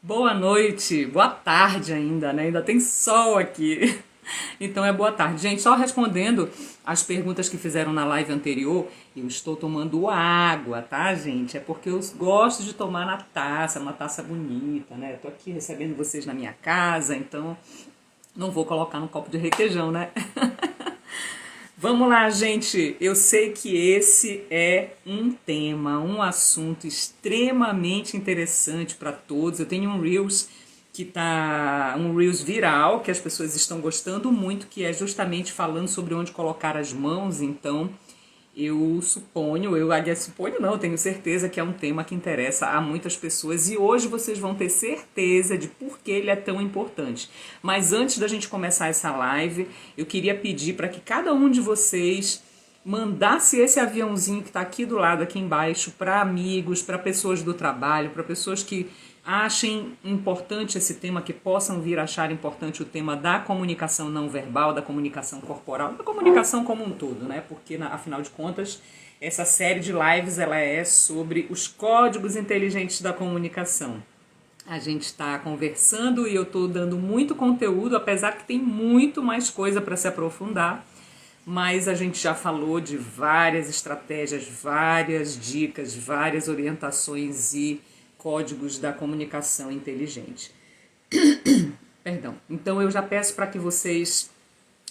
Boa noite, boa tarde ainda, né? Ainda tem sol aqui. Então é boa tarde. Gente, só respondendo as perguntas que fizeram na live anterior, eu estou tomando água, tá, gente? É porque eu gosto de tomar na taça, uma taça bonita, né? Eu tô aqui recebendo vocês na minha casa, então não vou colocar no copo de requeijão, né? Vamos lá, gente. Eu sei que esse é um tema, um assunto extremamente interessante para todos. Eu tenho um Reels viral que as pessoas estão gostando muito, que é justamente falando sobre onde colocar as mãos. Então, aliás, suponho não, tenho certeza que é um tema que interessa a muitas pessoas e hoje vocês vão ter certeza de por que ele é tão importante. Mas antes da gente começar essa live, eu queria pedir para que cada um de vocês mandasse esse aviãozinho que está aqui do lado, aqui embaixo, para amigos, para pessoas do trabalho, para pessoas que achem importante esse tema, que possam vir a achar importante o tema da comunicação não verbal, da comunicação corporal, da comunicação como um todo, né? Porque, afinal de contas, essa série de lives ela é sobre os códigos inteligentes da comunicação. A gente está conversando e eu estou dando muito conteúdo, apesar que tem muito mais coisa para se aprofundar, mas a gente já falou de várias estratégias, várias dicas, várias orientações e códigos da comunicação inteligente. Perdão. Então eu já peço para que vocês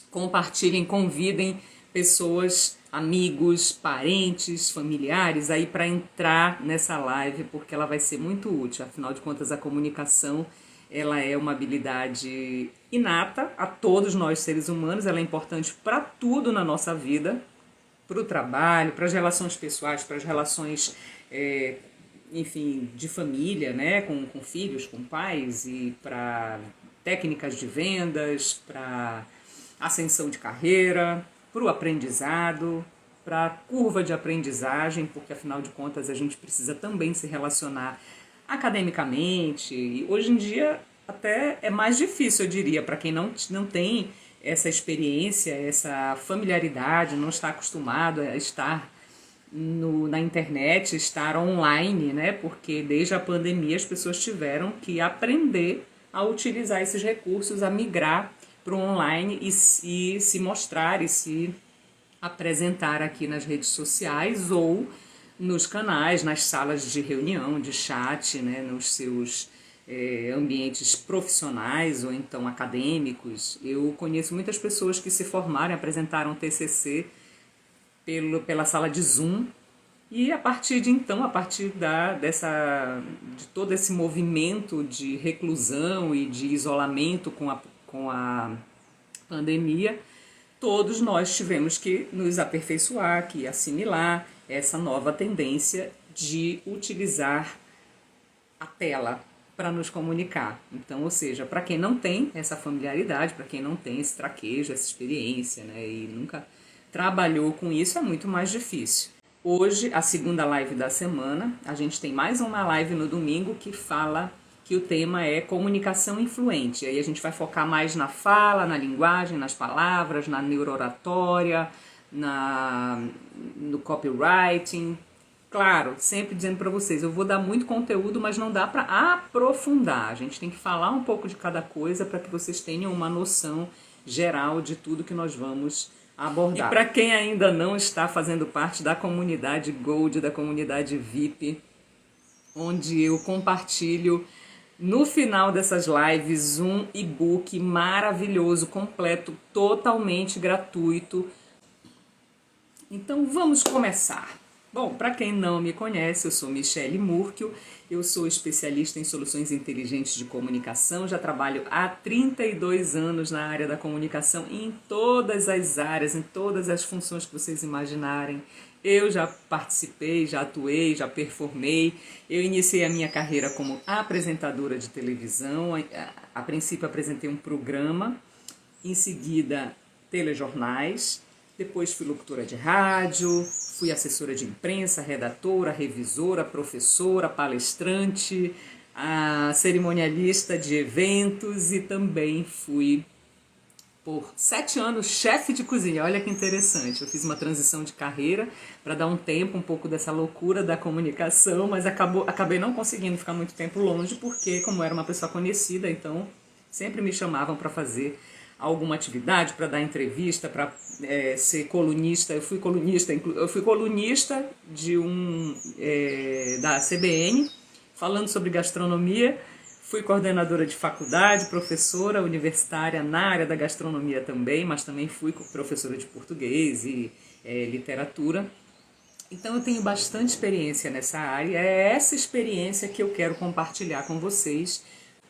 compartilhem, convidem pessoas, amigos, parentes, familiares aí para entrar nessa live, porque ela vai ser muito útil. Afinal de contas, a comunicação ela é uma habilidade inata a todos nós seres humanos, ela é importante para tudo na nossa vida, para o trabalho, para as relações pessoais, para as relações enfim, de família, né, com filhos, com pais, e para técnicas de vendas, para ascensão de carreira, para o aprendizado, para a curva de aprendizagem, porque afinal de contas a gente precisa também se relacionar academicamente, e hoje em dia até é mais difícil, eu diria, para quem não tem essa experiência, essa familiaridade, não está acostumado a estar na internet, estar online, né? Porque desde a pandemia as pessoas tiveram que aprender a utilizar esses recursos, a migrar para o online e se mostrar e se apresentar aqui nas redes sociais ou nos canais, nas salas de reunião, de chat, né? Nos seus ambientes profissionais ou então acadêmicos. Eu conheço muitas pessoas que se formaram e apresentaram TCC pela sala de Zoom, e a partir de então, a partir de todo esse movimento de reclusão e de isolamento com a pandemia, todos nós tivemos que nos aperfeiçoar, que assimilar essa nova tendência de utilizar a tela para nos comunicar. Então, ou seja, para quem não tem essa familiaridade, para quem não tem esse traquejo, essa experiência, né, e nunca trabalhou com isso, é muito mais difícil. Hoje, a segunda live da semana, a gente tem mais uma live no domingo que fala que o tema é comunicação influente. Aí a gente vai focar mais na fala, na linguagem, nas palavras, na neurooratória, no copywriting. Claro, sempre dizendo para vocês, eu vou dar muito conteúdo, mas não dá para aprofundar. A gente tem que falar um pouco de cada coisa para que vocês tenham uma noção geral de tudo que nós vamos abordar. E para quem ainda não está fazendo parte da comunidade Gold, da comunidade VIP, onde eu compartilho no final dessas lives um e-book maravilhoso, completo, totalmente gratuito. Então vamos começar. Bom, para quem não me conhece, eu sou Michele Murchio, eu sou especialista em soluções inteligentes de comunicação, já trabalho há 32 anos na área da comunicação em todas as áreas, em todas as funções que vocês imaginarem. Eu já participei, já atuei, já performei. Eu iniciei a minha carreira como apresentadora de televisão, a princípio apresentei um programa, em seguida telejornais, depois fui locutora de rádio, fui assessora de imprensa, redatora, revisora, professora, palestrante, cerimonialista de eventos e também fui por 7 anos chefe de cozinha. Olha que interessante. Eu fiz uma transição de carreira para dar um tempo, um pouco dessa loucura da comunicação, mas acabei não conseguindo ficar muito tempo longe, porque como era uma pessoa conhecida, então sempre me chamavam para fazer alguma atividade, para dar entrevista, para ser colunista. Eu fui colunista da CBN, falando sobre gastronomia. Fui coordenadora de faculdade, professora universitária na área da gastronomia também, mas também fui professora de português e literatura. Então eu tenho bastante experiência nessa área, é essa experiência que eu quero compartilhar com vocês.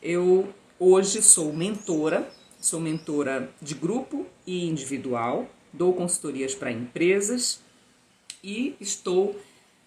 Eu hoje sou mentora de grupo e individual, dou consultorias para empresas e estou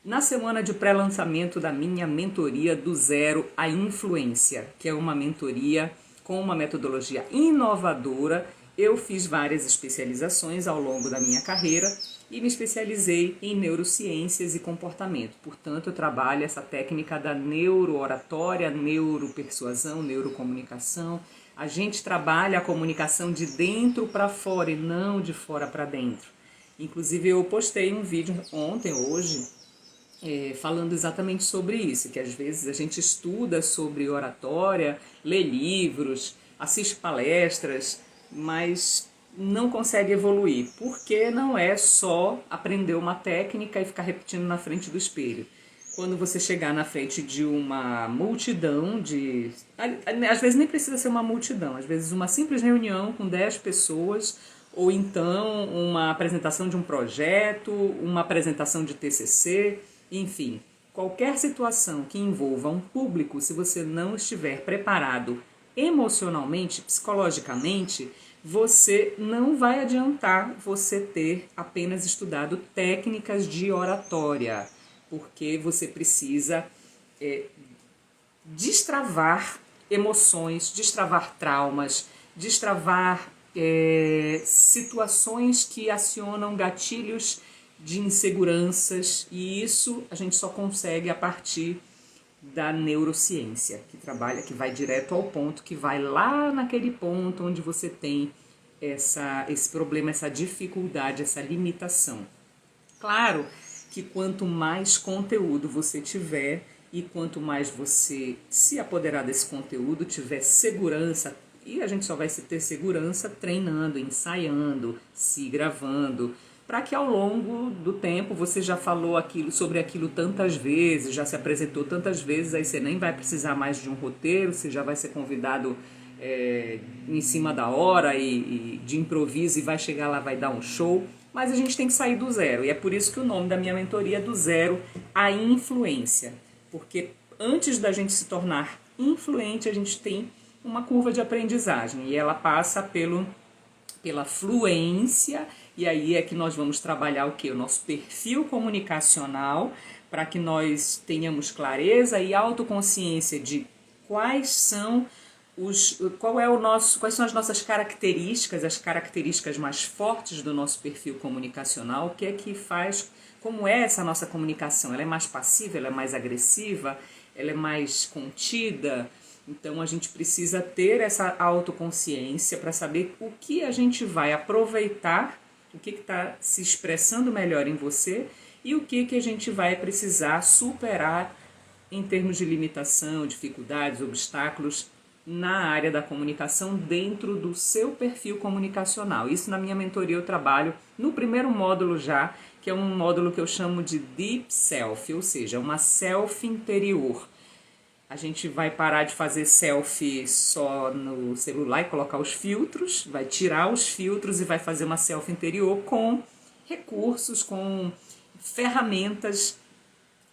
na semana de pré-lançamento da minha mentoria do Zero à Influência, que é uma mentoria com uma metodologia inovadora. Eu fiz várias especializações ao longo da minha carreira e me especializei em neurociências e comportamento. Portanto, eu trabalho essa técnica da neurooratória, neuropersuasão, neurocomunicação. A gente trabalha a comunicação de dentro para fora e não de fora para dentro. Inclusive, eu postei um vídeo hoje, falando exatamente sobre isso, que às vezes a gente estuda sobre oratória, lê livros, assiste palestras, mas não consegue evoluir, porque não é só aprender uma técnica e ficar repetindo na frente do espelho. Quando você chegar na frente de uma multidão às vezes nem precisa ser uma multidão, às vezes uma simples reunião com 10 pessoas, ou então uma apresentação de um projeto, uma apresentação de TCC, enfim, qualquer situação que envolva um público, se você não estiver preparado emocionalmente, psicologicamente, você não vai adiantar você ter apenas estudado técnicas de oratória, porque você precisa destravar emoções, destravar traumas, destravar situações que acionam gatilhos de inseguranças, e isso a gente só consegue a partir da neurociência, que vai direto ao ponto, que vai lá naquele ponto onde você tem esse problema, essa dificuldade, essa limitação. Claro que quanto mais conteúdo você tiver e quanto mais você se apoderar desse conteúdo, tiver segurança, e a gente só vai ter segurança treinando, ensaiando, se gravando, para que ao longo do tempo você já falou sobre aquilo tantas vezes, já se apresentou tantas vezes, aí você nem vai precisar mais de um roteiro, você já vai ser convidado em cima da hora e de improviso e vai chegar lá, vai dar um show. Mas a gente tem que sair do zero, e é por isso que o nome da minha mentoria é do Zero à Influência, porque antes da gente se tornar influente, a gente tem uma curva de aprendizagem, e ela passa pela fluência. E aí é que nós vamos trabalhar o quê? O nosso perfil comunicacional, para que nós tenhamos clareza e autoconsciência de quais são as nossas características, as características mais fortes do nosso perfil comunicacional, o que é que faz, como é essa nossa comunicação, ela é mais passiva, ela é mais agressiva, ela é mais contida. Então a gente precisa ter essa autoconsciência para saber o que a gente vai aproveitar, o que está se expressando melhor em você e o que a gente vai precisar superar em termos de limitação, dificuldades, obstáculos na área da comunicação dentro do seu perfil comunicacional. Isso na minha mentoria eu trabalho no primeiro módulo já, que é um módulo que eu chamo de Deep Self, ou seja, uma self interior. A gente vai parar de fazer selfie só no celular e colocar os filtros, vai tirar os filtros e vai fazer uma selfie interior com recursos, com ferramentas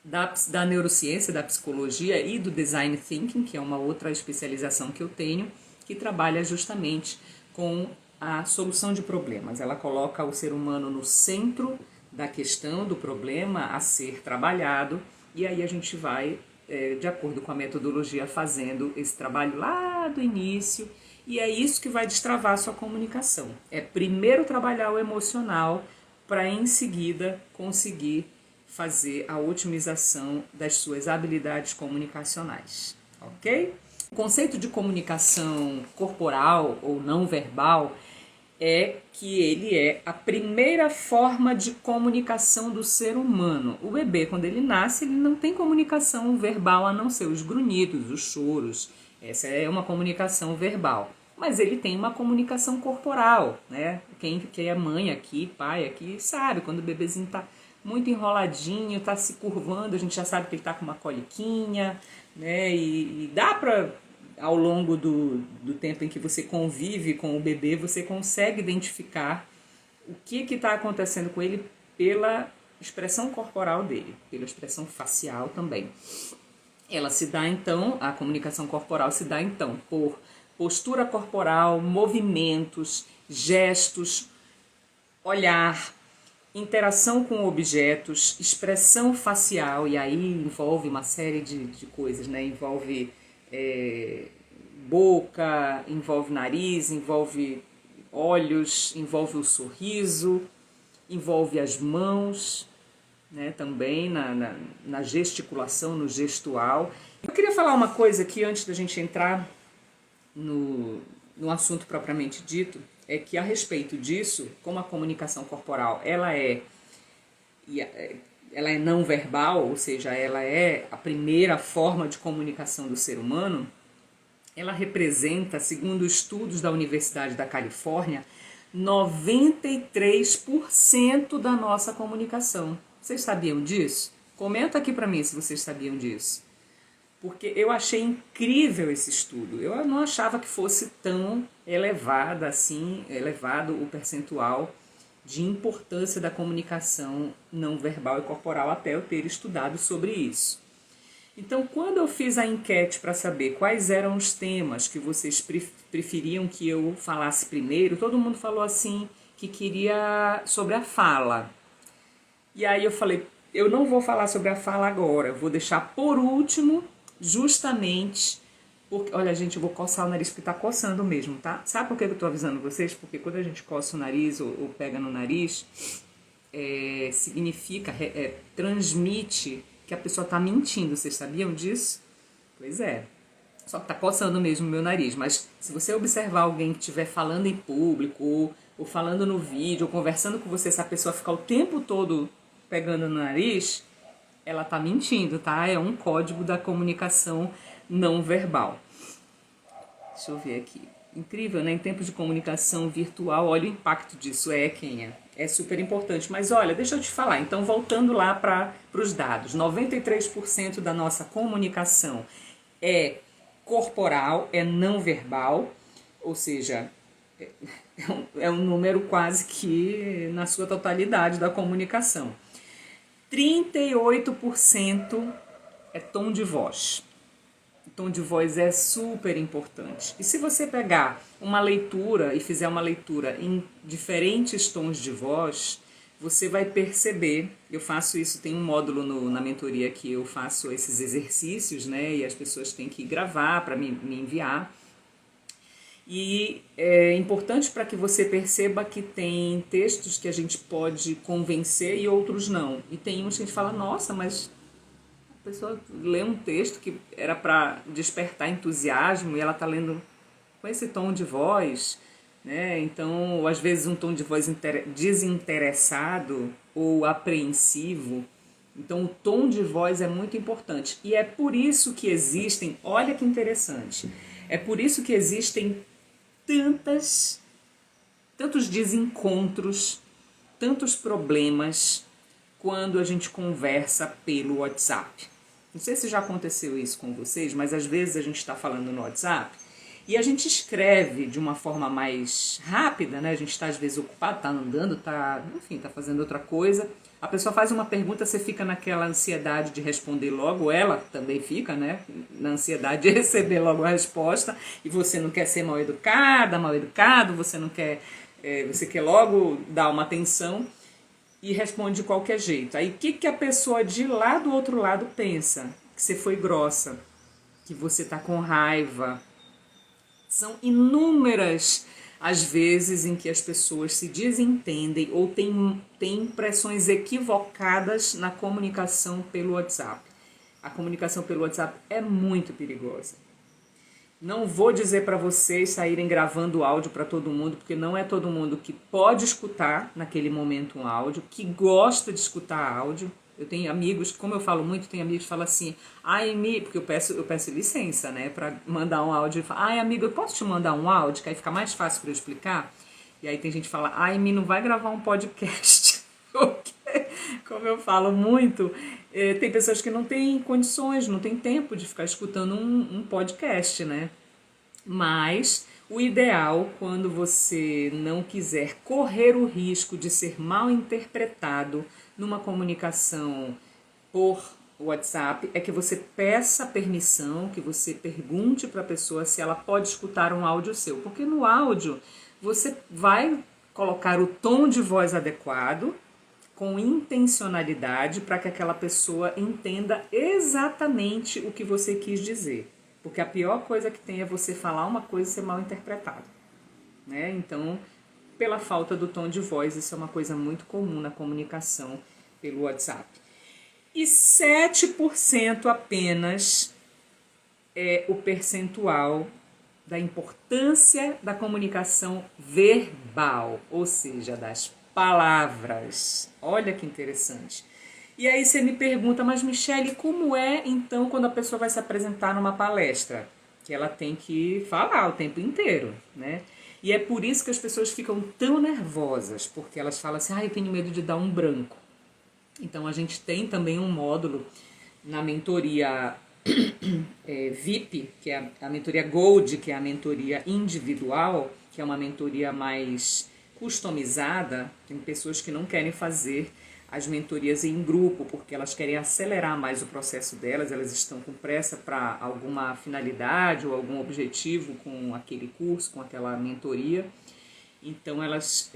da neurociência, da psicologia e do design thinking, que é uma outra especialização que eu tenho, que trabalha justamente com a solução de problemas. Ela coloca o ser humano no centro da questão, do problema a ser trabalhado, e aí a gente vai de acordo com a metodologia, fazendo esse trabalho lá do início, e é isso que vai destravar a sua comunicação. É primeiro trabalhar o emocional, para em seguida conseguir fazer a otimização das suas habilidades comunicacionais, ok? O conceito de comunicação corporal ou não verbal é que ele é a primeira forma de comunicação do ser humano. O bebê, quando ele nasce, ele não tem comunicação verbal a não ser os grunhidos, os choros. Essa é uma comunicação verbal. Mas ele tem uma comunicação corporal, né? Quem é mãe aqui, pai aqui, sabe, quando o bebezinho tá muito enroladinho, tá se curvando, a gente já sabe que ele tá com uma coliquinha, né? E dá pra, ao longo do tempo em que você convive com o bebê, você consegue identificar o que está acontecendo com ele pela expressão corporal dele, pela expressão facial também. Ela se dá então, a comunicação corporal se dá então por postura corporal, movimentos, gestos, olhar, interação com objetos, expressão facial, e aí envolve uma série de coisas, né? Envolve boca, envolve nariz, envolve olhos, envolve o sorriso, envolve as mãos, né? Também na gesticulação, no gestual. Eu queria falar uma coisa aqui antes da gente entrar no assunto propriamente dito, é que a respeito disso, como a comunicação corporal ela é não verbal, ou seja, ela é a primeira forma de comunicação do ser humano, ela representa, segundo estudos da Universidade da Califórnia, 93% da nossa comunicação. Vocês sabiam disso? Comenta aqui para mim se vocês sabiam disso. Porque eu achei incrível esse estudo. Eu não achava que fosse tão elevado o percentual de importância da comunicação não verbal e corporal até eu ter estudado sobre isso. Então, quando eu fiz a enquete para saber quais eram os temas que vocês preferiam que eu falasse primeiro, todo mundo falou assim que queria sobre a fala. E aí eu falei, eu não vou falar sobre a fala agora, eu vou deixar por último, justamente porque, olha gente, eu vou coçar o nariz porque tá coçando mesmo, tá? Sabe por que eu tô avisando vocês? Porque quando a gente coça o nariz ou pega no nariz, significa, transmite que a pessoa tá mentindo. Vocês sabiam disso? Pois é. Só que tá coçando mesmo o meu nariz. Mas se você observar alguém que estiver falando em público, ou falando no vídeo, ou conversando com você, se a pessoa ficar o tempo todo pegando no nariz, ela tá mentindo, tá? É um código da comunicação não verbal. Deixa eu ver aqui. Incrível, né? Em tempos de comunicação virtual, olha o impacto disso. É super importante. Mas olha, deixa eu te falar. Então, voltando lá para os dados. 93% da nossa comunicação é corporal, é não verbal. Ou seja, é um número quase que na sua totalidade da comunicação. 38% é tom de voz. O tom de voz é super importante. E se você pegar uma leitura e fizer uma leitura em diferentes tons de voz, você vai perceber, eu faço isso, tem um módulo na mentoria que eu faço esses exercícios, né? E as pessoas têm que gravar para me enviar. E é importante para que você perceba que tem textos que a gente pode convencer e outros não. E tem uns que a gente fala, nossa, mas a pessoa lê um texto que era para despertar entusiasmo e ela está lendo com esse tom de voz, né? Então, às vezes um tom de voz desinteressado ou apreensivo. Então, o tom de voz é muito importante. E é por isso que existem, olha que interessante, é por isso que existem tantos desencontros, tantos problemas quando a gente conversa pelo WhatsApp. Não sei se já aconteceu isso com vocês, mas às vezes a gente está falando no WhatsApp e a gente escreve de uma forma mais rápida, né? A gente está às vezes ocupado, está andando, está fazendo outra coisa. A pessoa faz uma pergunta, você fica naquela ansiedade de responder logo, ela também fica, né? Na ansiedade de receber logo a resposta, e você não quer ser mal educado, você não quer, você quer logo dar uma atenção e responde de qualquer jeito. Aí o que a pessoa de lá do outro lado pensa? Que você foi grossa, que você tá com raiva. São inúmeras as vezes em que as pessoas se desentendem ou têm impressões equivocadas na comunicação pelo WhatsApp. A comunicação pelo WhatsApp é muito perigosa. Não vou dizer para vocês saírem gravando áudio para todo mundo, porque não é todo mundo que pode escutar naquele momento um áudio, que gosta de escutar áudio. Eu tenho amigos, como eu falo muito, tem amigos que falam assim, ai, porque eu peço licença, né, para mandar um áudio. Ai, amigo, eu posso te mandar um áudio, que aí fica mais fácil para eu explicar? E aí tem gente que fala, ai, não vai gravar um podcast. Porque, como eu falo muito, tem pessoas que não têm condições, não têm tempo de ficar escutando um podcast, né? Mas o ideal, quando você não quiser correr o risco de ser mal interpretado numa comunicação por WhatsApp, é que você peça permissão, que você pergunte para a pessoa se ela pode escutar um áudio seu. Porque no áudio você vai colocar o tom de voz adequado, com intencionalidade, para que aquela pessoa entenda exatamente o que você quis dizer. Porque a pior coisa que tem é você falar uma coisa e ser mal interpretado, né? Então, pela falta do tom de voz, isso é uma coisa muito comum na comunicação pelo WhatsApp. E 7% apenas é o percentual da importância da comunicação verbal, ou seja, das palavras. Olha que interessante. E aí você me pergunta, mas Michele, como é então quando a pessoa vai se apresentar numa palestra? Que ela tem que falar o tempo inteiro, né? E é por isso que as pessoas ficam tão nervosas, porque elas falam assim, eu tenho medo de dar um branco. Então a gente tem também um módulo na mentoria VIP, que é a mentoria Gold, que é a mentoria individual, que é uma mentoria mais customizada. Tem pessoas que não querem fazer as mentorias em grupo, porque elas querem acelerar mais o processo delas, elas estão com pressa para alguma finalidade ou algum objetivo com aquele curso, com aquela mentoria. Então elas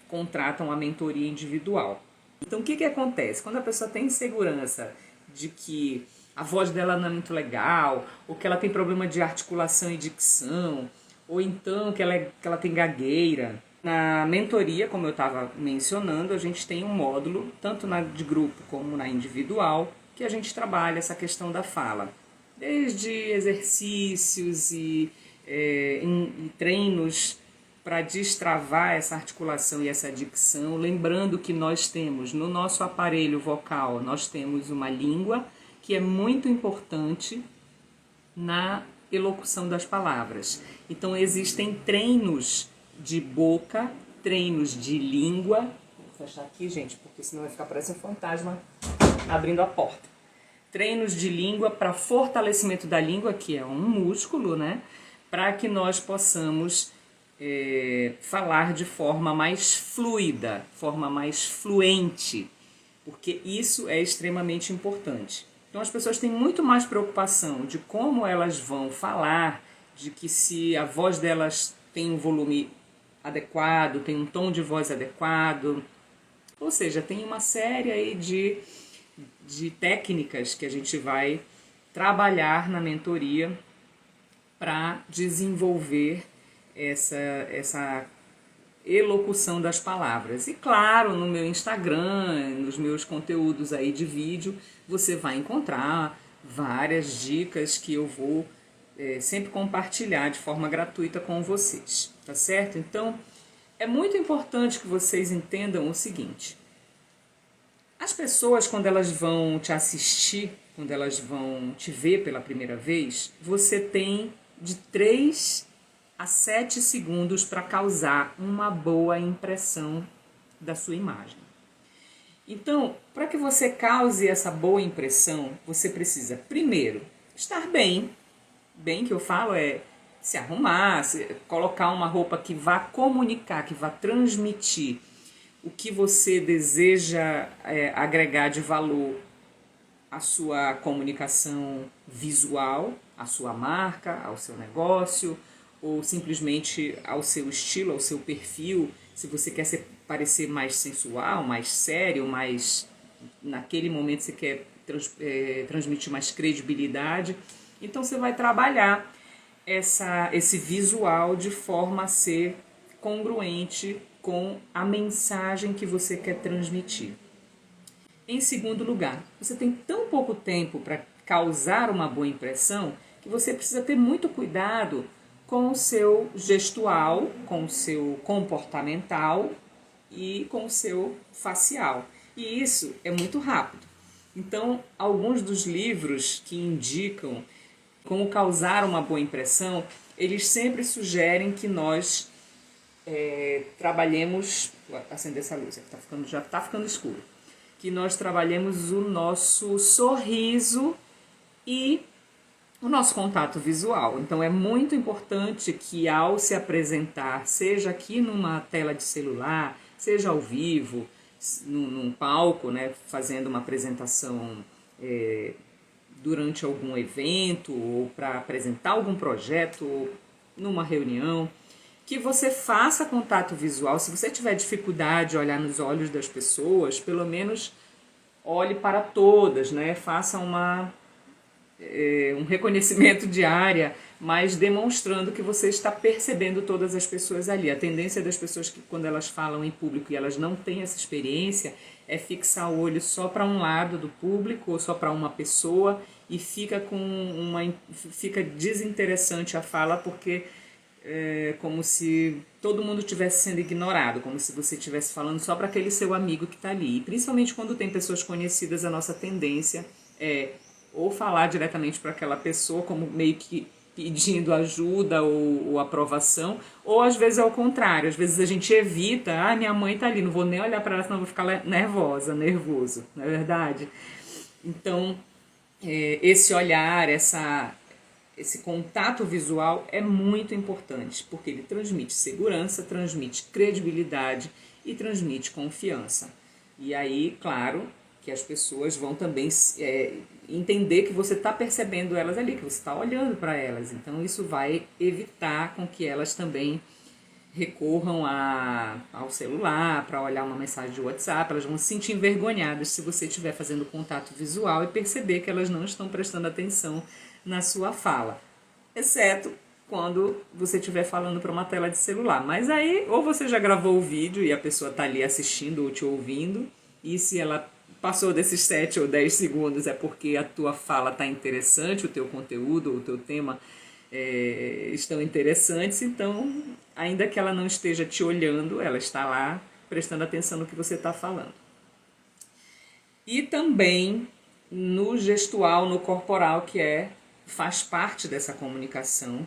contratam a mentoria individual. Então o que acontece? Quando a pessoa tem insegurança de que a voz dela não é muito legal, ou que ela tem problema de articulação e dicção, ou então que ela tem gagueira. Na mentoria, como eu estava mencionando, a gente tem um módulo, tanto na de grupo como na individual, que a gente trabalha essa questão da fala. Desde exercícios e treinos para destravar essa articulação e essa dicção, lembrando que nós temos no nosso aparelho vocal, nós temos uma língua que é muito importante na elocução das palavras. Então existem treinos de boca, treinos de língua. Vou fechar aqui, gente, porque senão vai ficar parecendo um fantasma abrindo a porta. Treinos de língua para fortalecimento da língua, que é um músculo, né? Para que nós possamos falar de forma mais fluida, forma mais fluente, porque isso é extremamente importante. Então as pessoas têm muito mais preocupação de como elas vão falar, de que se a voz delas tem um volume adequado, tem um tom de voz adequado, ou seja, tem uma série aí de técnicas que a gente vai trabalhar na mentoria para desenvolver essa elocução das palavras. E claro, no meu Instagram, nos meus conteúdos aí de vídeo, você vai encontrar várias dicas que eu vou sempre compartilhar de forma gratuita com vocês, tá certo? Então, é muito importante que vocês entendam o seguinte: as pessoas, quando elas vão te assistir, quando elas vão te ver pela primeira vez, você tem de 3 a 7 segundos para causar uma boa impressão da sua imagem. Então, para que você cause essa boa impressão, você precisa, primeiro, estar bem. Bem que eu falo é se arrumar, colocar uma roupa que vá comunicar, que vá transmitir o que você deseja agregar de valor à sua comunicação visual, à sua marca, ao seu negócio, ou simplesmente ao seu estilo, ao seu perfil. Se você quer parecer mais sensual, mais sério, mais naquele momento você quer transmitir mais credibilidade, então você vai trabalhar esse visual de forma a ser congruente com a mensagem que você quer transmitir. Em segundo lugar, você tem tão pouco tempo para causar uma boa impressão que você precisa ter muito cuidado com o seu gestual, com o seu comportamental e com o seu facial. E isso é muito rápido. Então, alguns dos livros que indicam como causar uma boa impressão, eles sempre sugerem que nós trabalhemos... Vou acender essa luz, já está ficando escuro. Que nós trabalhemos o nosso sorriso e o nosso contato visual. Então é muito importante que ao se apresentar, seja aqui numa tela de celular, seja ao vivo, num palco, né, fazendo uma apresentação durante algum evento, ou para apresentar algum projeto, ou numa reunião, que você faça contato visual. Se você tiver dificuldade de olhar nos olhos das pessoas, pelo menos olhe para todas, né? Faça um reconhecimento de área, mas demonstrando que você está percebendo todas as pessoas ali. A tendência das pessoas que quando elas falam em público e elas não têm essa experiência é fixar o olho só para um lado do público ou só para uma pessoa e fica desinteressante a fala, porque como se todo mundo estivesse sendo ignorado, como se você estivesse falando só para aquele seu amigo que está ali. E principalmente quando tem pessoas conhecidas, a nossa tendência é ou falar diretamente para aquela pessoa, como meio que pedindo ajuda ou aprovação, ou às vezes é o contrário, às vezes a gente evita, minha mãe está ali, não vou nem olhar para ela, senão eu vou ficar nervoso, não é verdade? Então, esse olhar, esse contato visual é muito importante, porque ele transmite segurança, transmite credibilidade e transmite confiança. E aí, claro, que as pessoas vão também entender que você está percebendo elas ali, que você está olhando para elas. Então, isso vai evitar com que elas também recorram ao celular para olhar uma mensagem de WhatsApp. Elas vão se sentir envergonhadas se você estiver fazendo contato visual e perceber que elas não estão prestando atenção na sua fala, exceto quando você estiver falando para uma tela de celular. Mas aí, ou você já gravou o vídeo e a pessoa está ali assistindo ou te ouvindo, e se ela passou desses 7 ou 10 segundos é porque a tua fala está interessante, o teu conteúdo ou o teu tema estão interessantes, então, ainda que ela não esteja te olhando, ela está lá prestando atenção no que você está falando. E também no gestual, no corporal, que faz parte dessa comunicação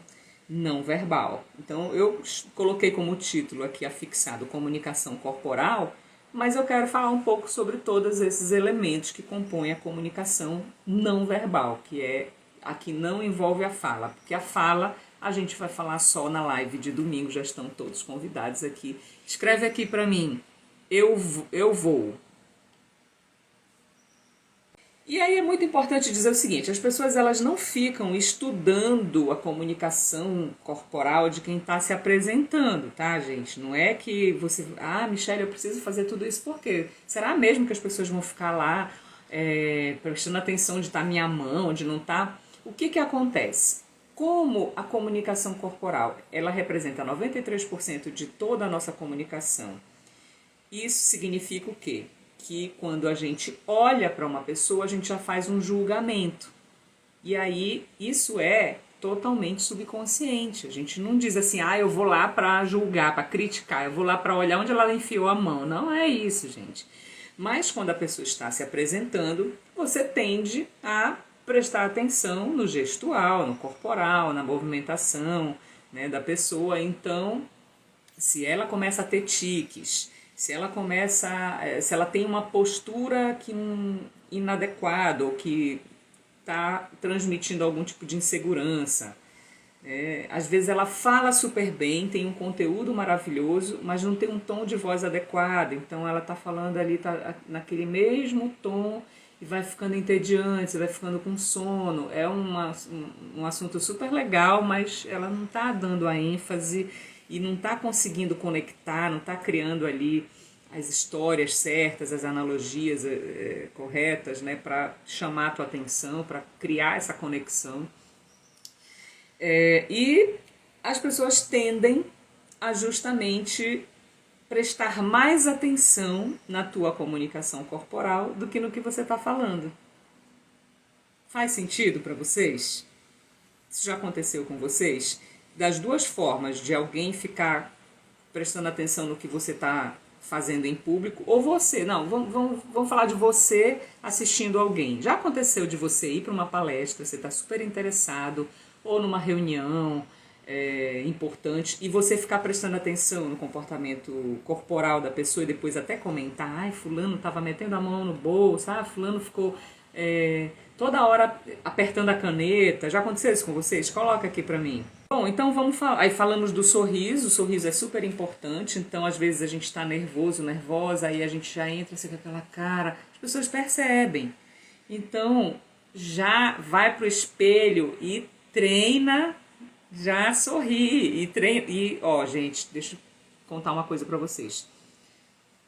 não verbal. Então, eu coloquei como título aqui afixado comunicação corporal, mas eu quero falar um pouco sobre todos esses elementos que compõem a comunicação não verbal, que a que não envolve a fala, porque a fala a gente vai falar só na live de domingo, já estão todos convidados aqui. Escreve aqui para mim, eu vou. E aí é muito importante dizer o seguinte, as pessoas elas não ficam estudando a comunicação corporal de quem está se apresentando, tá, gente? Não é que você, Michele, eu preciso fazer tudo isso, por quê? Será mesmo que as pessoas vão ficar lá prestando atenção de estar minha mão, de não estar? O que acontece? Como a comunicação corporal, ela representa 93% de toda a nossa comunicação, isso significa o quê? Que quando a gente olha para uma pessoa, a gente já faz um julgamento. E aí, isso é totalmente subconsciente. A gente não diz assim, eu vou lá para julgar, para criticar, eu vou lá para olhar onde ela enfiou a mão. Não é isso, gente. Mas quando a pessoa está se apresentando, você tende a prestar atenção no gestual, no corporal, na movimentação, né, da pessoa. Então, se ela começa a ter tiques, se ela tem uma postura inadequada ou que está transmitindo algum tipo de insegurança, às vezes ela fala super bem, tem um conteúdo maravilhoso, mas não tem um tom de voz adequado, então ela está falando ali, está naquele mesmo tom e vai ficando entediante, vai ficando com sono. É um assunto super legal, mas ela não está dando a ênfase e não está conseguindo conectar, não está criando ali as histórias certas, as analogias corretas, né, para chamar a tua atenção, para criar essa conexão. E as pessoas tendem a justamente prestar mais atenção na tua comunicação corporal do que no que você está falando. Faz sentido para vocês? Isso já aconteceu com vocês? Das duas formas, de alguém ficar prestando atenção no que você está fazendo em público, ou você, não, vamos falar de você assistindo alguém. Já aconteceu de você ir para uma palestra, você está super interessado, ou numa reunião importante, e você ficar prestando atenção no comportamento corporal da pessoa e depois até comentar, ai, fulano estava metendo a mão no bolso, ah, fulano ficou toda hora apertando a caneta. Já aconteceu isso com vocês? Coloca aqui pra mim. Bom, então vamos falar. Aí falamos do sorriso. O sorriso é super importante. Então, às vezes a gente tá nervoso, nervosa, aí a gente já entra assim com aquela cara. As pessoas percebem. Então, já vai pro espelho e treina, já sorri. E treina. E, ó, gente, deixa eu contar uma coisa pra vocês.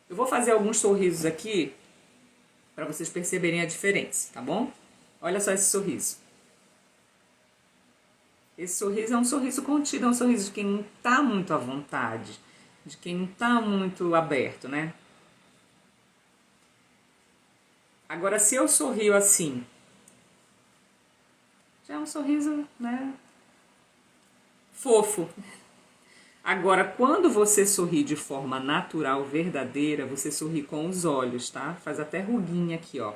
Eu vou fazer alguns sorrisos aqui para vocês perceberem a diferença, tá bom? Olha só esse sorriso. Esse sorriso é um sorriso contido, é um sorriso de quem não tá muito à vontade, de quem não tá muito aberto, né? Agora, se eu sorrio assim, já é um sorriso, né, fofo. Agora, quando você sorri de forma natural, verdadeira, você sorri com os olhos, tá? Faz até ruguinha aqui, ó.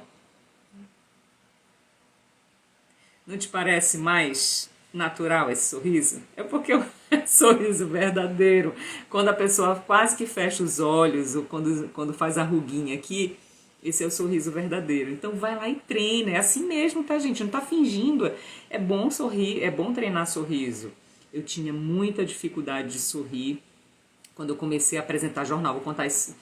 Não te parece mais natural esse sorriso? É porque é um sorriso verdadeiro. Quando a pessoa quase que fecha os olhos, ou quando faz a ruguinha aqui, esse é o sorriso verdadeiro. Então vai lá e treina. É assim mesmo, tá, gente? Não tá fingindo. É bom sorrir, é bom treinar sorriso. Eu tinha muita dificuldade de sorrir quando eu comecei a apresentar jornal. Vou contar esse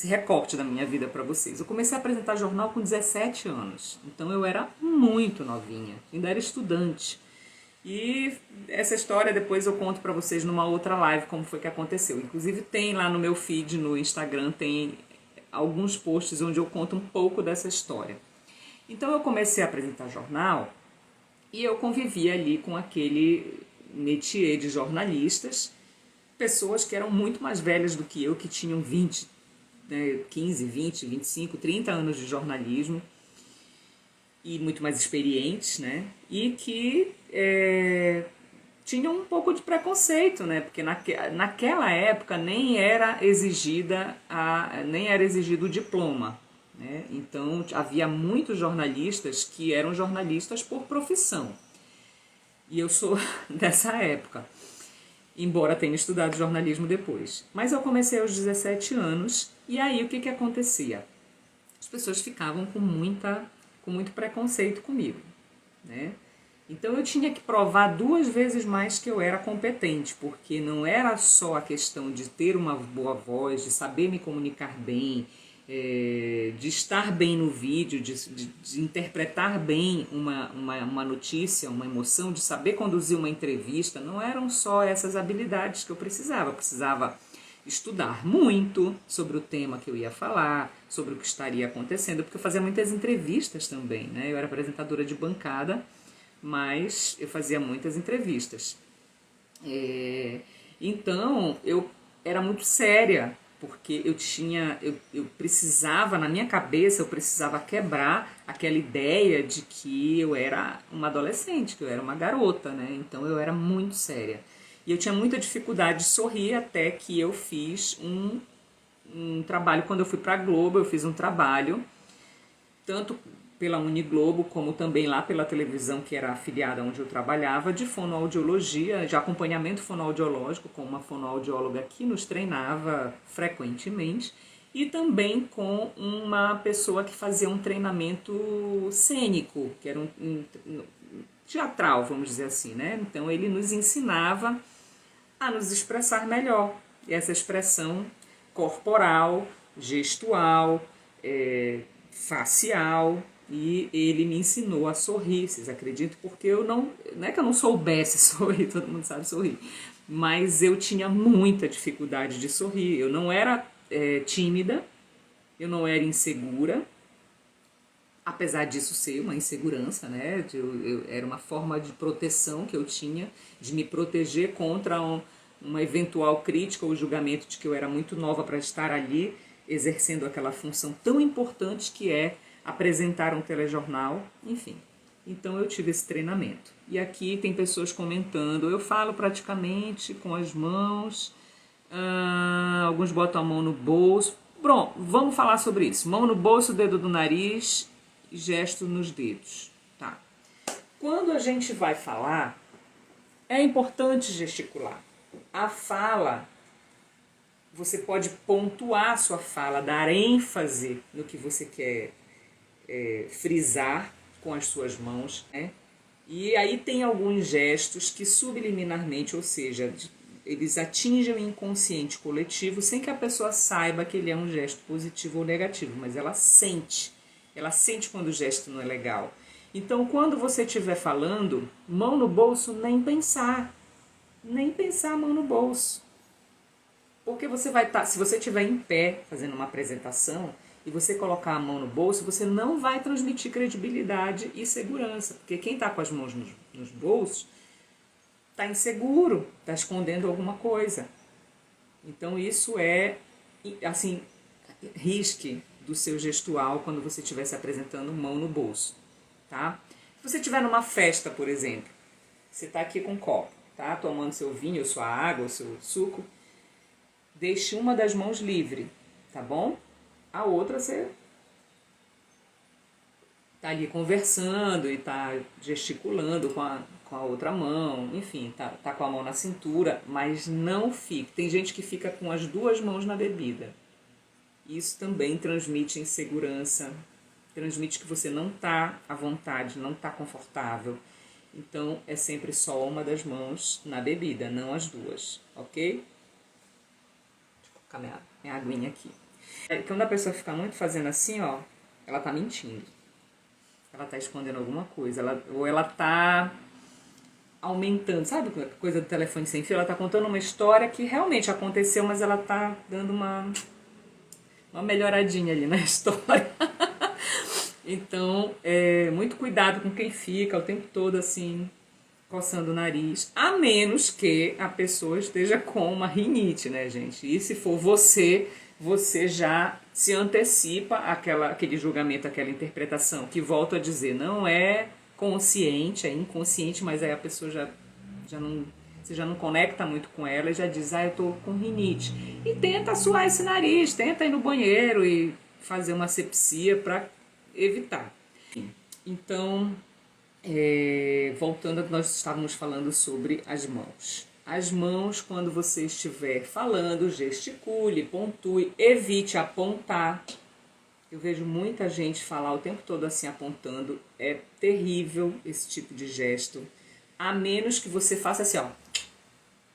recorte da minha vida para vocês. Eu comecei a apresentar jornal com 17 anos. Então eu era muito novinha, ainda era estudante. E essa história depois eu conto para vocês numa outra live como foi que aconteceu. Inclusive tem lá no meu feed no Instagram, tem alguns posts onde eu conto um pouco dessa história. Então eu comecei a apresentar jornal e eu convivia ali com aquele métier de jornalistas, pessoas que eram muito mais velhas do que eu, que tinham 20, 15, 20, 25, 30 anos de jornalismo e muito mais experientes, né? E que tinham um pouco de preconceito, né? Porque naquela época nem era exigido o diploma, né? Então havia muitos jornalistas que eram jornalistas por profissão. E eu sou dessa época, embora tenha estudado jornalismo depois. Mas eu comecei aos 17 anos e aí o que acontecia? As pessoas ficavam com muito preconceito comigo, né? Então eu tinha que provar 2 vezes mais que eu era competente, porque não era só a questão de ter uma boa voz, de saber me comunicar bem, de estar bem no vídeo, de interpretar bem uma notícia, uma emoção, de saber conduzir uma entrevista. Não eram só essas habilidades que eu precisava. Eu precisava estudar muito sobre o tema que eu ia falar, sobre o que estaria acontecendo, porque eu fazia muitas entrevistas também, né? Eu era apresentadora de bancada, mas eu fazia muitas entrevistas. Então, eu era muito séria, porque eu precisava, na minha cabeça, eu precisava quebrar aquela ideia de que eu era uma adolescente, que eu era uma garota, né? Então eu era muito séria. E eu tinha muita dificuldade de sorrir até que eu fiz um trabalho, quando eu fui para a Globo, eu fiz um trabalho, tanto pela Uniglobo, como também lá pela televisão, que era afiliada onde eu trabalhava, de fonoaudiologia, de acompanhamento fonoaudiológico, com uma fonoaudióloga que nos treinava frequentemente, e também com uma pessoa que fazia um treinamento cênico, que era um teatral, vamos dizer assim, né? Então ele nos ensinava a nos expressar melhor. E essa expressão corporal, gestual, facial, e ele me ensinou a sorrir, vocês acreditam? Porque não é que eu não soubesse sorrir, todo mundo sabe sorrir, mas eu tinha muita dificuldade de sorrir. Eu não era tímida, eu não era insegura, apesar disso ser uma insegurança, né? Era uma forma de proteção que eu tinha, de me proteger contra uma eventual crítica ou julgamento de que eu era muito nova para estar ali exercendo aquela função tão importante que é apresentar um telejornal, enfim. Então eu tive esse treinamento. E aqui tem pessoas comentando, eu falo praticamente com as mãos, alguns botam a mão no bolso. Bom, vamos falar sobre isso. Mão no bolso, dedo do nariz, gesto nos dedos. Tá. Quando a gente vai falar, é importante gesticular. A fala, você pode pontuar a sua fala, dar ênfase no que você quer frisar com as suas mãos, né? E aí tem alguns gestos que subliminarmente, ou seja, eles atingem o inconsciente coletivo sem que a pessoa saiba que ele é um gesto positivo ou negativo, mas ela sente quando o gesto não é legal. Então, quando você estiver falando, mão no bolso, nem pensar mão no bolso. Porque você vai estar, se você estiver em pé fazendo uma apresentação e você colocar a mão no bolso, você não vai transmitir credibilidade e segurança. Porque quem está com as mãos nos bolsos está inseguro, está escondendo alguma coisa. Então isso é, assim, risque do seu gestual quando você estiver se apresentando mão no bolso, tá? Se você estiver numa festa, por exemplo, você está aqui com um copo, tá? Tomando seu vinho, sua água, o seu suco, deixe uma das mãos livre, tá bom? A outra você tá ali conversando e tá gesticulando com a outra mão, enfim, tá com a mão na cintura, mas não fique. Tem gente que fica com as duas mãos na bebida. Isso também transmite insegurança, transmite que você não tá à vontade, não tá confortável. Então, é sempre só uma das mãos na bebida, não as duas, ok? Deixa eu colocar minha aguinha aqui. Quando a pessoa fica muito fazendo assim, ó, ela tá mentindo. Ela tá escondendo alguma coisa, ou ela tá aumentando, sabe coisa do telefone sem fio? Ela tá contando uma história que realmente aconteceu, mas ela tá dando uma melhoradinha ali na história. Então, muito cuidado com quem fica o tempo todo assim, coçando o nariz, a menos que a pessoa esteja com uma rinite, né, gente? E se for você já se antecipa aquele julgamento, aquela interpretação, que volto a dizer, não é consciente, é inconsciente, mas aí a pessoa você já não conecta muito com ela e já diz, eu tô com rinite. E tenta suar esse nariz, tenta ir no banheiro e fazer uma asepsia para evitar. Então, voltando ao que nós estávamos falando sobre as mãos. As mãos, quando você estiver falando, gesticule, pontue, evite apontar. Eu vejo muita gente falar o tempo todo assim apontando. É terrível esse tipo de gesto. A menos que você faça assim, ó.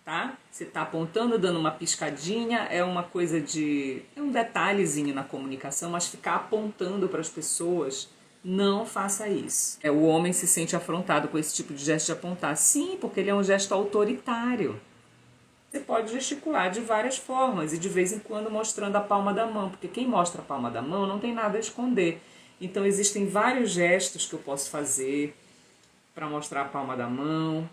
Tá? Você tá apontando, dando uma piscadinha, é uma coisa é um detalhezinho na comunicação, mas ficar apontando para as pessoas, não faça isso. O homem se sente afrontado com esse tipo de gesto de apontar. Sim, porque ele é um gesto autoritário. Você pode gesticular de várias formas e de vez em quando mostrando a palma da mão, porque quem mostra a palma da mão não tem nada a esconder. Então existem vários gestos que eu posso fazer para mostrar a palma da mão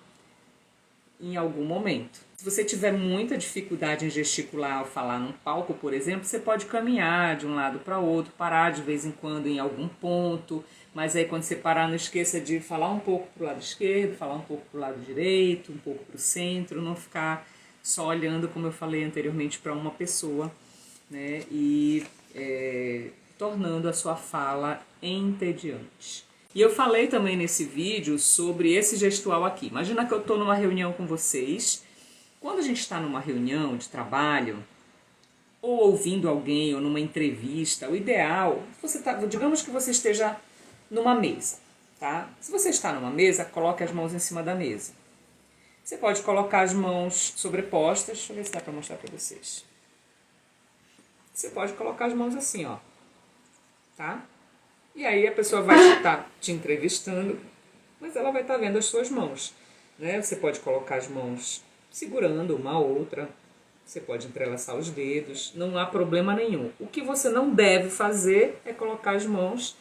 em algum momento. Se você tiver muita dificuldade em gesticular ou falar num palco, por exemplo, você pode caminhar de um lado para outro, parar de vez em quando em algum ponto, mas aí quando você parar não esqueça de falar um pouco para o lado esquerdo, falar um pouco para o lado direito, um pouco para o centro, não ficar só olhando, como eu falei anteriormente, para uma pessoa, né, e tornando a sua fala entediante. E eu falei também nesse vídeo sobre esse gestual aqui. Imagina que eu estou numa reunião com vocês. Quando a gente está numa reunião de trabalho, ou ouvindo alguém, ou numa entrevista, o ideal, digamos que você esteja numa mesa, tá? Se você está numa mesa, coloque as mãos em cima da mesa. Você pode colocar as mãos sobrepostas, deixa eu ver se dá para mostrar para vocês. Você pode colocar as mãos assim, ó, tá? E aí a pessoa vai estar te entrevistando, mas ela vai estar vendo as suas mãos, né? Você pode colocar as mãos segurando uma a outra, você pode entrelaçar os dedos, não há problema nenhum. O que você não deve fazer é colocar as mãos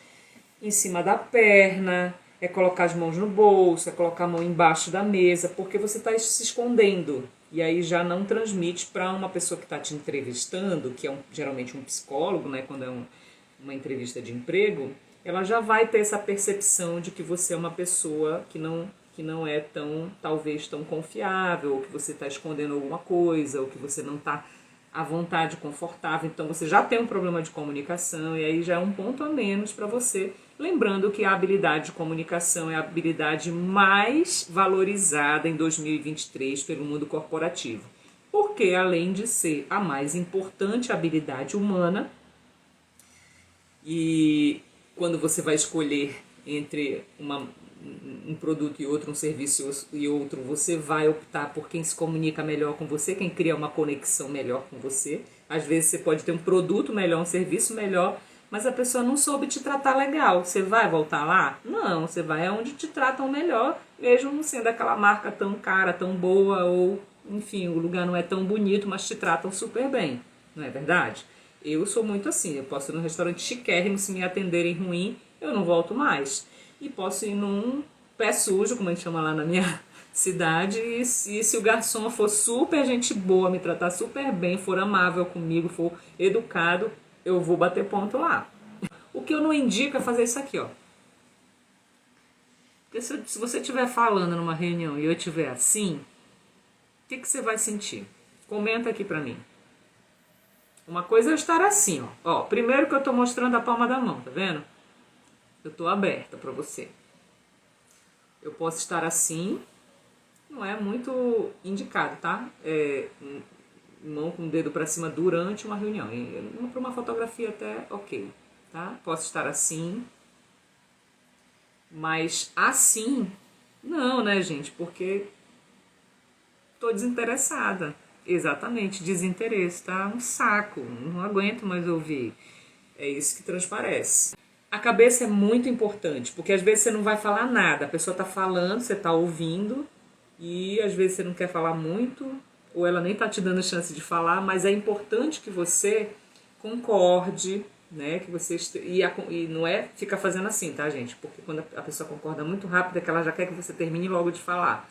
em cima da perna, é colocar as mãos no bolso, é colocar a mão embaixo da mesa, porque você está se escondendo. E aí já não transmite para uma pessoa que está te entrevistando, que é geralmente um psicólogo, né? Quando é uma entrevista de emprego, ela já vai ter essa percepção de que você é uma pessoa que não é tão, talvez, tão confiável, ou que você está escondendo alguma coisa, ou que você não está à vontade, confortável. Então você já tem um problema de comunicação e aí já é um ponto a menos para você. Lembrando que a habilidade de comunicação é a habilidade mais valorizada em 2023 pelo mundo corporativo. Porque além de ser a mais importante habilidade humana, e quando você vai escolher entre um produto e outro, um serviço e outro, você vai optar por quem se comunica melhor com você, quem cria uma conexão melhor com você. Às vezes você pode ter um produto melhor, um serviço melhor, mas a pessoa não soube te tratar legal. Você vai voltar lá? Não, você vai aonde te tratam melhor, mesmo não sendo aquela marca tão cara, tão boa, ou enfim, o lugar não é tão bonito, mas te tratam super bem, não é verdade? Eu sou muito assim, eu posso ir num restaurante chiquérrimo, se me atenderem ruim, eu não volto mais. E posso ir num pé sujo, como a gente chama lá na minha cidade, e se o garçom for super gente boa, me tratar super bem, for amável comigo, for educado, eu vou bater ponto lá. O que eu não indico é fazer isso aqui, ó. Porque se você estiver falando numa reunião e eu estiver assim, o que você vai sentir? Comenta aqui pra mim. Uma coisa é eu estar assim, ó. Primeiro que eu tô mostrando a palma da mão, tá vendo? Eu tô aberta pra você. Eu posso estar assim, não é muito indicado, tá? Mão com o dedo pra cima durante uma reunião. Para uma fotografia até ok, tá? Posso estar assim, mas assim, não, né, gente? Porque tô desinteressada. Exatamente, desinteresse, tá? Um saco, não aguento mais ouvir. É isso que transparece. A cabeça é muito importante, porque às vezes você não vai falar nada, a pessoa tá falando, você tá ouvindo, e às vezes você não quer falar muito, ou ela nem tá te dando chance de falar, mas é importante que você concorde, né? Que você e não é ficar fazendo assim, tá, gente? Porque quando a pessoa concorda muito rápido, é que ela já quer que você termine logo de falar.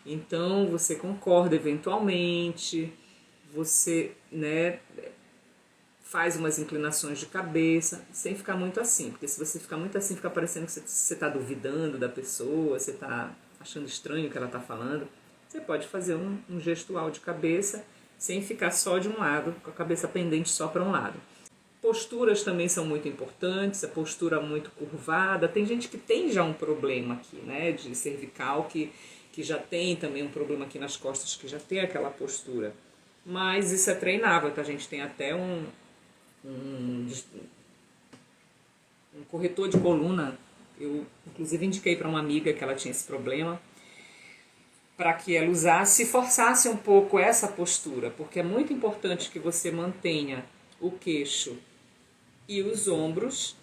Então, você concorda eventualmente, você, né, faz umas inclinações de cabeça, sem ficar muito assim. Porque se você ficar muito assim, fica parecendo que você está duvidando da pessoa, você está achando estranho o que ela está falando. Você pode fazer um gestual de cabeça, sem ficar só de um lado, com a cabeça pendente só para um lado. Posturas também são muito importantes, a postura muito curvada. Tem gente que tem já um problema aqui, né, de cervical, que já tem também um problema aqui nas costas, que já tem aquela postura. Mas isso é treinável, tá? A gente tem até um corretor de coluna. Eu, inclusive, indiquei para uma amiga que ela tinha esse problema, para que ela usasse e forçasse um pouco essa postura, porque é muito importante que você mantenha o queixo e os ombros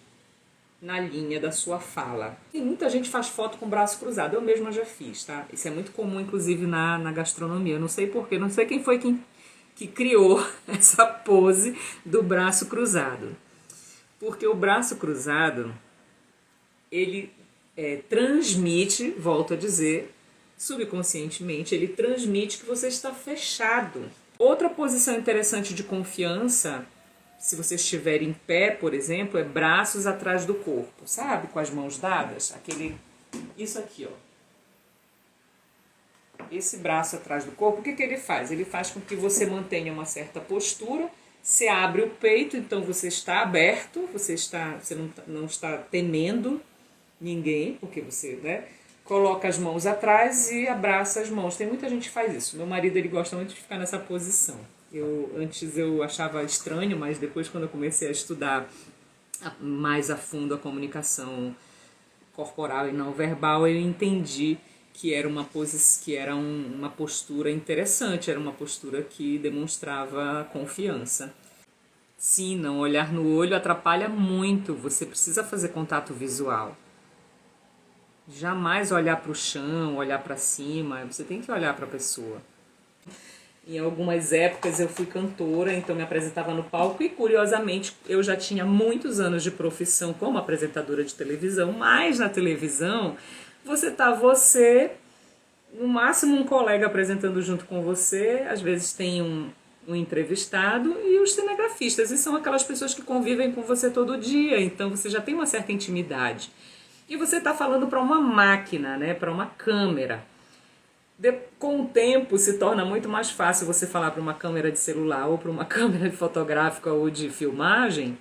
na linha da sua fala. E muita gente faz foto com o braço cruzado, eu mesma já fiz, tá? Isso é muito comum, inclusive, na gastronomia. Eu não sei porquê, não sei quem foi que criou essa pose do braço cruzado. Porque o braço cruzado, ele transmite, volto a dizer, subconscientemente, ele transmite que você está fechado. Outra posição interessante de confiança, se você estiver em pé, por exemplo, é braços atrás do corpo, sabe? Com as mãos dadas, isso aqui, ó. Esse braço atrás do corpo, o que ele faz? Ele faz com que você mantenha uma certa postura, você abre o peito, então você está aberto, você não está temendo ninguém, porque você, né, coloca as mãos atrás e abraça as mãos. Tem muita gente que faz isso. Meu marido, ele gosta muito de ficar nessa posição. Antes eu achava estranho, mas depois, quando eu comecei a estudar mais a fundo a comunicação corporal e não verbal, eu entendi que era uma postura interessante, era uma postura que demonstrava confiança. Sim, não olhar no olho atrapalha muito, você precisa fazer contato visual. Jamais olhar para o chão, olhar para cima, você tem que olhar para a pessoa. Em algumas épocas eu fui cantora, então me apresentava no palco e, curiosamente, eu já tinha muitos anos de profissão como apresentadora de televisão, mas na televisão no máximo um colega apresentando junto com você, às vezes tem o entrevistado e os cinegrafistas, e são aquelas pessoas que convivem com você todo dia, então você já tem uma certa intimidade. E você está falando para uma máquina, né, para uma câmera. Com o tempo se torna muito mais fácil você falar para uma câmera de celular ou para uma câmera fotográfica ou de filmagem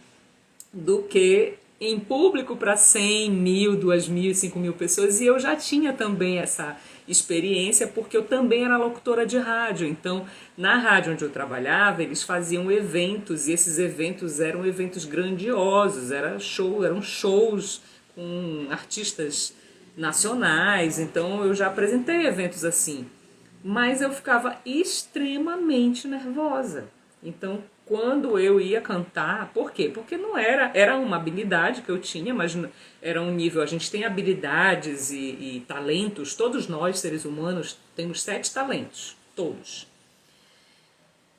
do que em público para 100, 1.000, 2.000, 5.000 pessoas. E eu já tinha também essa experiência porque eu também era locutora de rádio. Então, na rádio onde eu trabalhava, eles faziam eventos e esses eventos eram eventos grandiosos, eram shows com artistas nacionais. Então, eu já apresentei eventos assim. Mas eu ficava extremamente nervosa. Então, quando eu ia cantar, por quê? Porque não era uma habilidade que eu tinha, mas era um nível, a gente tem habilidades e talentos, todos nós, seres humanos, temos 7 talentos, todos.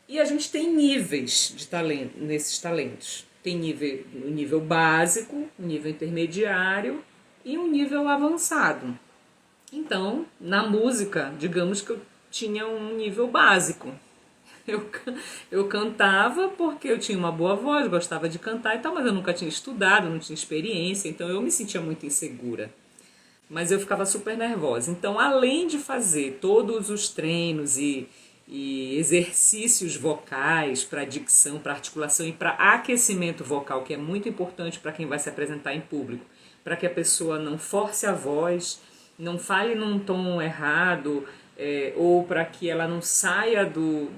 E a gente tem níveis de talento, nesses talentos. Tem um nível básico, um nível intermediário e um nível avançado. Então, na música, digamos que eu tinha um nível básico. Eu cantava porque eu tinha uma boa voz, gostava de cantar e tal, mas eu nunca tinha estudado, não tinha experiência, então eu me sentia muito insegura. Mas eu ficava super nervosa. Então, além de fazer todos os treinos e exercícios vocais para dicção, para articulação e para aquecimento vocal, que é muito importante para quem vai se apresentar em público, para que a pessoa não force a voz, não fale num tom errado, ou para que ela não saia do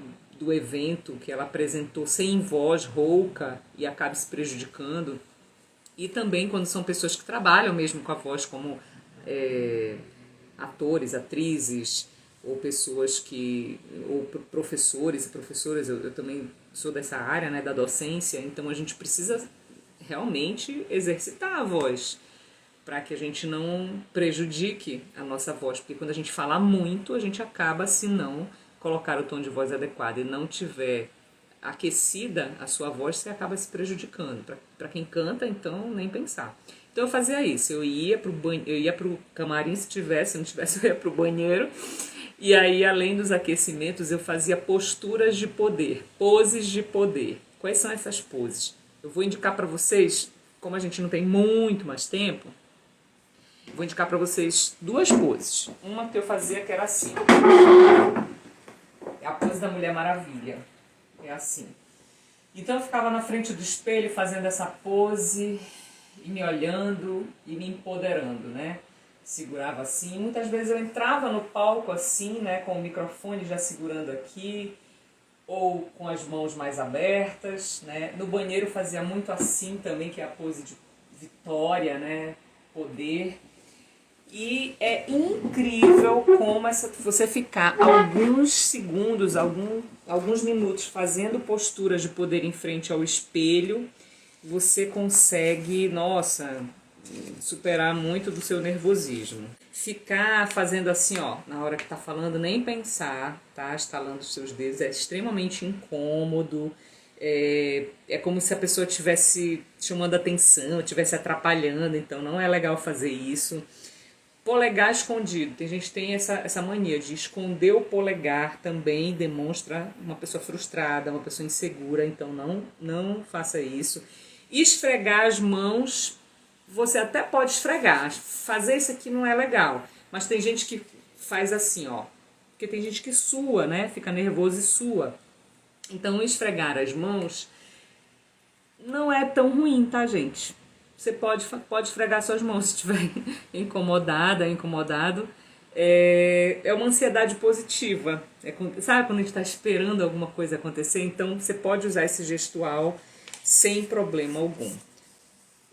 evento que ela apresentou sem voz, rouca, e acabe se prejudicando. E também quando são pessoas que trabalham mesmo com a voz, como atores, atrizes, ou pessoas ou professores e professoras, eu também sou dessa área, né, da docência, então a gente precisa realmente exercitar a voz, para que a gente não prejudique a nossa voz, porque quando a gente fala muito, a gente acaba, se não colocar o tom de voz adequado e não tiver aquecida a sua voz, você acaba se prejudicando. Para quem canta, então, nem pensar. Então eu fazia isso, eu ia pro camarim se tivesse, não tivesse eu ia pro banheiro, e aí além dos aquecimentos eu fazia posturas de poder, poses de poder. Quais são essas poses? Eu vou indicar para vocês, como a gente não tem muito mais tempo, vou indicar para vocês 2 poses. Uma que eu fazia que era assim. É a pose da Mulher Maravilha. É assim. Então eu ficava na frente do espelho fazendo essa pose e me olhando e me empoderando, né? Segurava assim. Muitas vezes eu entrava no palco assim, né? Com o microfone já segurando aqui, ou com as mãos mais abertas, né? No banheiro fazia muito assim também, que é a pose de vitória, né? Poder. E é incrível como você ficar alguns segundos, alguns minutos fazendo posturas de poder em frente ao espelho, você consegue, nossa, superar muito do seu nervosismo. Ficar fazendo assim, ó, na hora que tá falando, nem pensar, tá? Estalando os seus dedos, é extremamente incômodo. É como se a pessoa estivesse chamando atenção, estivesse atrapalhando, então não é legal fazer isso. Polegar escondido. Tem gente que tem essa mania de esconder o polegar, também demonstra uma pessoa frustrada, uma pessoa insegura, então não faça isso. Esfregar as mãos, você até pode esfregar, fazer isso aqui não é legal, mas tem gente que faz assim, ó, porque tem gente que sua, né, fica nervoso e sua. Então esfregar as mãos não é tão ruim, tá, gente? Você pode esfregar suas mãos se estiver incomodado. É uma ansiedade positiva. Sabe quando a gente está esperando alguma coisa acontecer? Então você pode usar esse gestual sem problema algum.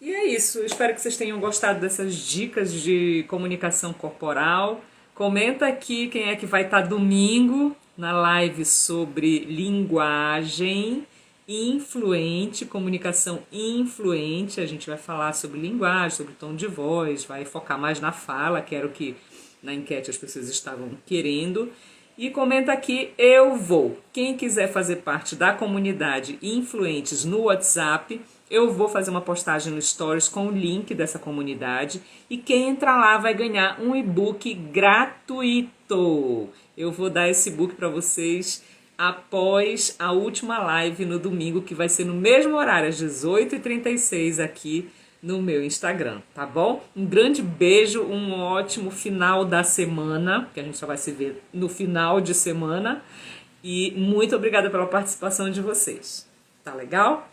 E é isso. Eu espero que vocês tenham gostado dessas dicas de comunicação corporal. Comenta aqui quem é que vai estar domingo na live sobre linguagem influente, comunicação influente. A gente vai falar sobre linguagem, sobre tom de voz, vai focar mais na fala, que era o que na enquete as pessoas estavam querendo. E comenta aqui, eu vou. Quem quiser fazer parte da comunidade Influentes no WhatsApp, eu vou fazer uma postagem no Stories com o link dessa comunidade. E quem entrar lá vai ganhar um e-book gratuito. Eu vou dar esse e-book para vocês após a última live no domingo, que vai ser no mesmo horário, às 18h36 aqui no meu Instagram, tá bom? Um grande beijo, um ótimo final da semana, que a gente só vai se ver no final de semana. E muito obrigada pela participação de vocês. Tá legal?